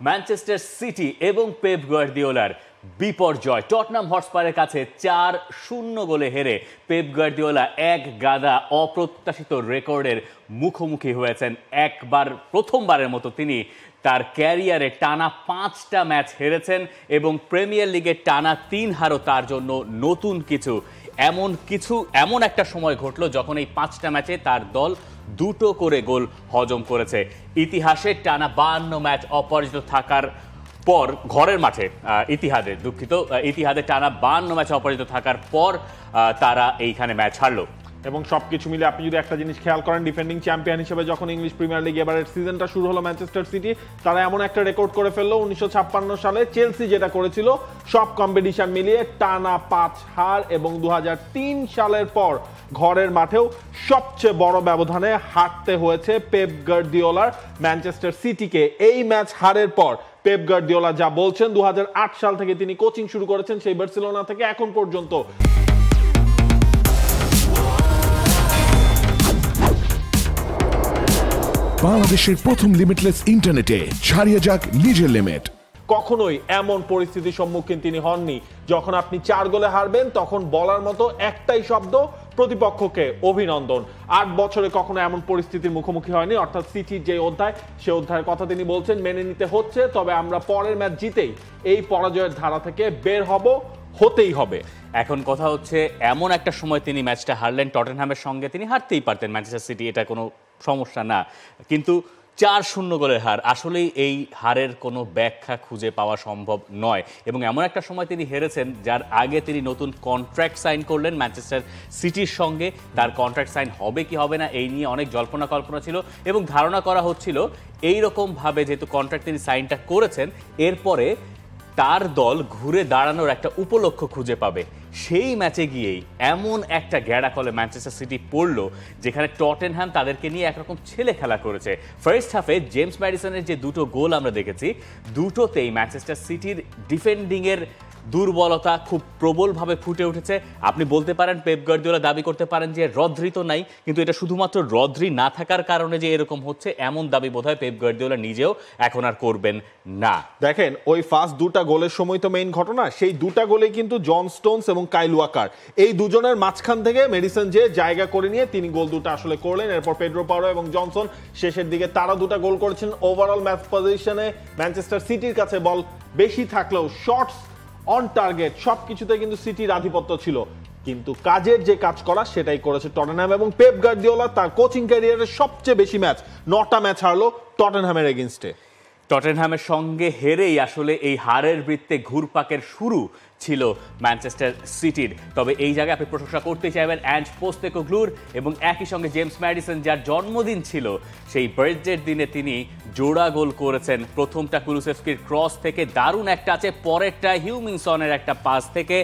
Manchester city এবং Pep গার্দিওলার বিপর্যয়। টটনাম হটস্পারের কাছে 4-0 গোলে হেরে পেপ গার্দিওলা এক গাদা অপ্রত্যাশিত রেকর্ডের মুখোমুখি হয়েছেন। প্রথমবারের মতো তিনি তার ক্যারিয়ারে টানা 5টা ম্যাচ হেরেছেন এবং প্রিমিয়ার লিগে টানা 3 হারও তার জন্য নতুন কিছু। এমন একটা সময় ঘটলো যখন এই 5টা ম্যাচে তার দল 2টো করে গোল হজম করেছে। ইতিহাসে টানা 52 ম্যাচ অপরাজিত থাকার পর ঘরের মাঠে ইতিহাদে টানা 52 ম্যাচ অপরাজিত থাকার পর তারা এইখানে ম্যাচ হারলো। এবং সবকিছু মিলে আপনি যদি একটা জিনিস খেয়াল করেন, ডিফেন্ডিং চ্যাম্পিয়ন হিসেবে যখন ইংলিশ প্রিমিয়ার লিগ এবারের সিজনটা শুরু হলো ম্যানচেস্টার সিটি, তারা এমন একটা রেকর্ড করে ফেললো 1956 সালে চেলসি যেটা করেছিল সব কম্পিটিশন মিলিয়ে টানা 5 হার, এবং 2003 সালের পর ঘরের মাঠেও সবচেয়ে বড় ব্যবধানে হারতে হয়েছে পেপ গার্দিওলার ম্যানচেস্টার সিটিকে। এই ম্যাচ হারের পর পেপ গার্দিওলা যা বলছেন, 2008 সাল থেকে তিনি কোচিং শুরু করেছেন সেই বার্সেলোনা থেকে এখন পর্যন্ত বাংলাদেশের প্রথম লিমিটলেস ইন্টারনেটে ছাড়িয়ে যাক নিজের লিমিট। কখনোই এমন পরিস্থিতির সম্মুখীন তিনি হননি যখন আপনি 4 গোলে হারবেন তখন বলার মতো একটাই শব্দ, প্রতিপক্ষকে অভিনন্দন। 8 বছরে কখনো এমন পরিস্থিতির মুখোমুখি হয়নি, অর্থাৎ সিটির যে অধ্যায় সে অধ্যায়ের কথা তিনি বলছেন মেনে নিতে হচ্ছে, তবে আমরা পরের ম্যাচ জিতেই এই পরাজয়ের ধারা থেকে বের হতেই হবে। এখন কথা হচ্ছে এমন একটা সময় তিনি ম্যাচটা হারলেন টটেনহ্যামের সঙ্গে, তিনি হারতেই পারতেন ম্যানচেস্টার সিটি, এটা কোনো সমস্যা না, কিন্তু 4-0 গোলের হার, আসলেই এই হারের কোনো ব্যাখ্যা খুঁজে পাওয়া সম্ভব নয়। এবং এমন একটা সময় তিনি হেরেছেন যার আগে তিনি নতুন কন্ট্রাক্ট সাইন করলেন ম্যানচেস্টার সিটির সঙ্গে। তার কন্ট্রাক্ট সাইন হবে কি হবে না এই নিয়ে অনেক জল্পনা কল্পনা ছিল এবং ধারণা করা হচ্ছিল এইরকমভাবে যেহেতু কন্ট্রাক্ট তিনি সাইনটা করেছেন, এরপরে তার দল ঘুরে দাঁড়ানোর একটা উপলক্ষ খুঁজে পাবে। সেই ম্যাচে গিয়েই এমন একটা গ্যাড়াকলে ম্যানচেস্টার সিটি পড়লো যেখানে টটেনহ্যাম তাদেরকে নিয়ে একরকম ছেলে খেলা করেছে। ফার্স্ট হাফে জেমস ম্যাডিসনের যে 2টো গোল আমরা দেখেছি, 2টোতেই ম্যানচেস্টার সিটির ডিফেন্ডিংয়ের দুর্বলতা খুব প্রবলভাবে ফুটে উঠেছে। আপনি বলতে পারেন, পেপ গার্দিওলা দাবি করতে পারেন যে রদ্রি তো নাই, কিন্তু এটা শুধুমাত্র রদ্রি না থাকার কারণে যে এরকম হচ্ছে এমন দাবি বোধহয় পেপ গার্দিওলা নিজেও এখন আর করবেন না। দেখেন, ওই ফার্স্ট 2টা গোলের সময় তো মেইন ঘটনা, সেই 2টা গোলে কিন্তু জন স্টোনস এবং কাইল ওয়াকার এই দুজনের মাঝখান থেকে মেডিসন যে জায়গা করে নিয়ে তিনি গোল 2টা আসলে করলেন। এরপর পেড্রো পাওরো এবং জনসন শেষের দিকে তারা 2টা গোল করেছেন। ওভারঅল ম্যাচ পজিশনে ম্যানচেস্টার সিটির কাছে বল বেশি থাকলেও শটস অন টার্গেট সবকিছুতে কিন্তু সিটির আধিপত্য ছিল, কিন্তু কাজের যে কাজ করা সেটাই করেছে টটেনহ্যাম। এবং পেপ গার্দিওলা তার কোচিং ক্যারিয়ারের সবচেয়ে বেশি ম্যাচ 9টা ম্যাচ হারলো টটেনহ্যামের এগেইনস্টে। টটেনহ্যামের সঙ্গে হেরেই আসলে এই হারের বৃত্তে ঘুরপাকের শুরু ছিল ম্যানচেস্টার সিটির। তবে এই জায়গায় আপনি প্রশংসা করতে চাইবেন অ্যাঞ্জ পোস্তেকোগ্লুর এবং একই সঙ্গে জেমস ম্যাডিসন যার জন্মদিন ছিল, সেই বার্থডের দিনে তিনি জোড়া গোল করেছেন। প্রথমটা কুলুসেভস্কির ক্রস থেকে দারুণ একটা আছে, পরেরটা হিউমিনসনের একটা পাস থেকে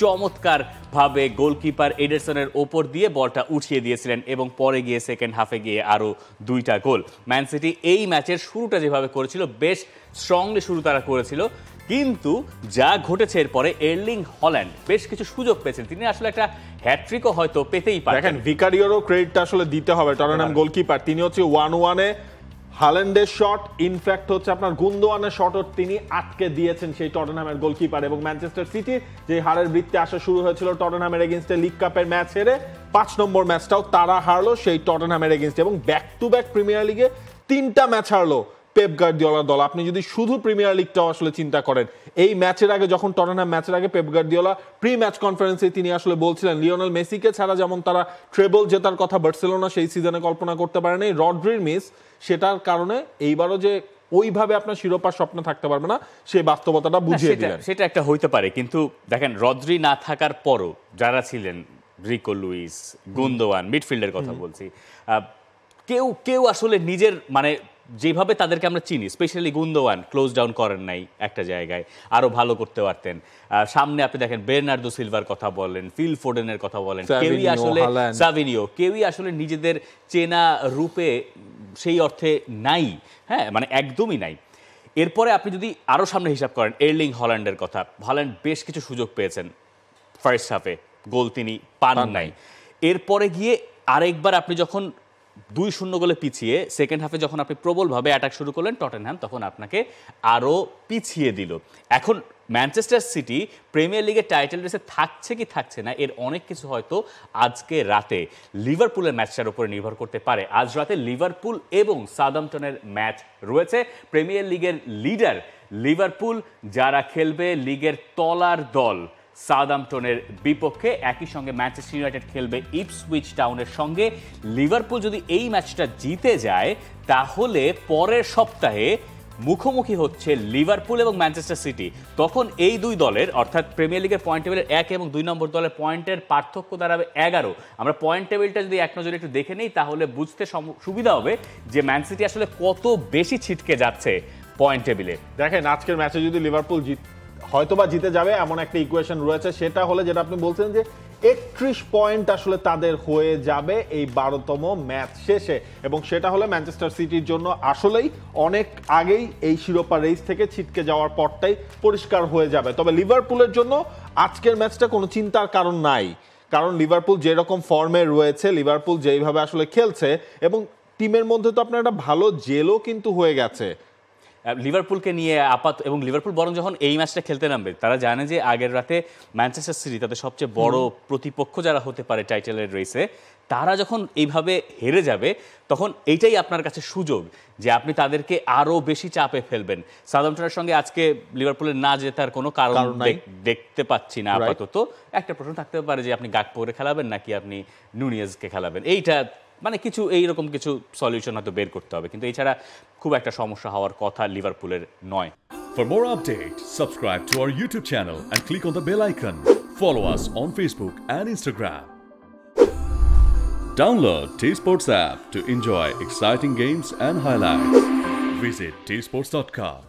চমৎকারভাবে গোলকিপার এডারসনের ওপর দিয়ে বলটা উঠিয়ে দিয়েছিলেন এবং পরে গিয়ে সেকেন্ড হাফে গিয়ে আরও 2টা গোল। ম্যান সিটি এই ম্যাচের শুরুটা যেভাবে করেছিল, বেশ স্ট্রংলি শুরু তারা করেছিল, কিন্তু যা ঘটেছে এরপরে এর্লিং হল্যান্ড বেশ কিছু সুযোগ পেয়েছেন, তিনি আসলে একটা হ্যাট্রিকও হয়তো পেতেই পারেন। দেখেন, ভিকারিওরও ক্রেডিটটা আসলে দিতে হবে টটেনহ্যাম গোলকিপার, তিনি হচ্ছে 1-1-এ হাল্যান্ডের শট, ইনফ্যাক্ট হচ্ছে আপনার গুন্দোয়ানের শটও তিনি আটকে দিয়েছেন সেই টটেনহ্যামের গোলকিপার। এবং ম্যানচেস্টার সিটি যে হারের বৃত্তে আসা শুরু হয়েছিল টটেনহ্যামের এগেইনস্টে লিগ কাপের ম্যাচ হেরে, 5 নম্বর ম্যাচটাও তারা হারলো সেই টটেনহ্যামের এগেইনস্টে, এবং ব্যাক টু ব্যাক প্রিমিয়ার লিগে 3টা ম্যাচ হারলো পেপ গার্দিওলার দল। আপনি যদি শুধু প্রিমিয়ার লিগটাও আসলে চিন্তা করেন, এই ম্যাচের আগে যখন টটেনহ্যাম ম্যাচের আগে পেপ গার্দিওলা প্রি ম্যাচ কনফারেন্সে তিনি আসলে বলছিলেন লিওনেল মেসিকে ছাড়া যেমন তারা ট্রেবল জেতার কথা বার্সেলোনা সেই সিজনে কল্পনা করতে পারেনি, রড্রির মিস সেটার কারণে এইবারও যে ওইভাবে আপনার শিরোপার স্বপ্ন থাকতে পারবে না সেই বাস্তবতাটা বুঝিয়ে দিলেন। সেটা একটা হইতে পারে, কিন্তু দেখেন রদ্রি না থাকার পরও যারা ছিলেন, রিকো লুইস, গুন্দোয়ান, মিডফিল্ডের কথা বলছি, কেউ আসলে নিজের মানে যেভাবে তাদেরকে আমরা চিনি, স্পেশালি গুন্দোয়ান ক্লোজ ডাউন করেন নাই একটা জায়গায়, আরো ভালো করতে পারতেন। সামনে আপনি দেখেন বের্নার্দো সিলভার কথা বলেন, ফিল ফোডেনের কথা বলেন, কেউই আসলে সাভিনিও, কেউই আসলে নিজেদের চেনা রূপে সেই অর্থে নাই, হ্যাঁ মানে একদমই নাই। এরপরে আপনি যদি আরো সামনে হিসাব করেন এর্লিং হল্যান্ডের কথা, হল্যান্ড বেশ কিছু সুযোগ পেয়েছেন ফার্স্ট হাফে, গোল তিনি পান নাই। এরপরে গিয়ে আরেকবার আপনি যখন 2-0 গোলে পিছিয়ে সেকেন্ড হাফে যখন আপনি প্রবলভাবে অ্যাটাক শুরু করলেন টটেনহ্যাম তখন আপনাকে আরও পিছিয়ে দিল। এখন ম্যানচেস্টার সিটি প্রিমিয়ার লিগের টাইটেল রেসে থাকছে কি থাকছে না এর অনেক কিছু হয়তো আজকে রাতে লিভারপুলের ম্যাচটার উপরে নির্ভর করতে পারে। আজ রাতে লিভারপুল এবং সাউদাম্পটনের ম্যাচ রয়েছে। প্রিমিয়ার লিগের লিডার লিভারপুল যারা খেলবে লিগের তলার দল সাউদাম্পটনের বিপক্ষে, একই সঙ্গে ম্যানচেস্টার ইউনাইটেড খেলবে ইপসউইচ টাউনের সঙ্গে। লিভারপুল যদি এই ম্যাচটা জিতে যায় তাহলে পরের সপ্তাহে মুখোমুখি হচ্ছে লিভারপুল এবং ম্যানচেস্টার সিটি। তখন এই দুই দলের অর্থাৎ প্রিমিয়ার লিগের পয়েন্ট টেবিলের 1 এবং 2 নম্বর দলের পয়েন্টের পার্থক্য দাঁড়াবে 11। আমরা পয়েন্ট টেবিলটা যদি এক নজরে একটু দেখে নিই তাহলে বুঝতে সুবিধা হবে যে ম্যান সিটি আসলে কত বেশি ছিটকে যাচ্ছে পয়েন্ট টেবিলে। দেখেন আজকের ম্যাচে যদি লিভারপুল হয়তোবা জিতে যাবে এমন একটা ইকুয়েশন রয়েছে, সেটা হলে যেটা আপনি বলছেন যে 31 পয়েন্ট আসলে তাদের হয়ে যাবে এই 12তম ম্যাচ শেষে, এবং সেটা হলে ম্যানচেস্টার সিটির জন্য আসলেই অনেক আগেই এই শিরোপা রেস থেকে ছিটকে যাওয়ার পথটাই পরিষ্কার হয়ে যাবে। তবে লিভারপুলের জন্য আজকের ম্যাচটা কোনো চিন্তার কারণ নাই, কারণ লিভারপুল যেরকম ফর্মে রয়েছে, লিভারপুল যেইভাবে আসলে খেলছে, এবং টিমের মধ্যে তো আপনার একটা ভালো জেলও কিন্তু হয়ে গেছে লিভারপুলকে নিয়ে এবং লিভারপুল বরং যখন এই ম্যাচটা খেলতে নামবে তারা জানে যে আগের রাতে ম্যানচেস্টার সিটি তাদের সবচেয়ে বড় প্রতিপক্ষ যারা হতে পারে টাইটেলের রেসে, তারা যখন এইভাবে হেরে যাবে তখন এইটাই আপনার কাছে সুযোগ যে আপনি তাদেরকে আরও বেশি চাপে ফেলবেন। সাউদাম্পটনের সঙ্গে আজকে লিভারপুলের না জেতার কোনো কারণ দেখতে পাচ্ছি না আপাতত। একটা প্রশ্ন থাকতে পারে যে আপনি গাকপোরে খেলাবেন নাকি আপনি নুনিয়েজকে খেলাবেন, এইটা মানে কিছু এইরকম কিছু সলিউশন হয়তো বের করতে হবে, কিন্তু এছাড়া খুব একটা সমস্যা হওয়ার কথা লিভারপুলের নয়। For more updates, subscribe to our YouTube channel and click on the bell icon. Follow us on Facebook and Instagram. Download T-Sports app to enjoy exciting games and highlights. Visit tsports.com.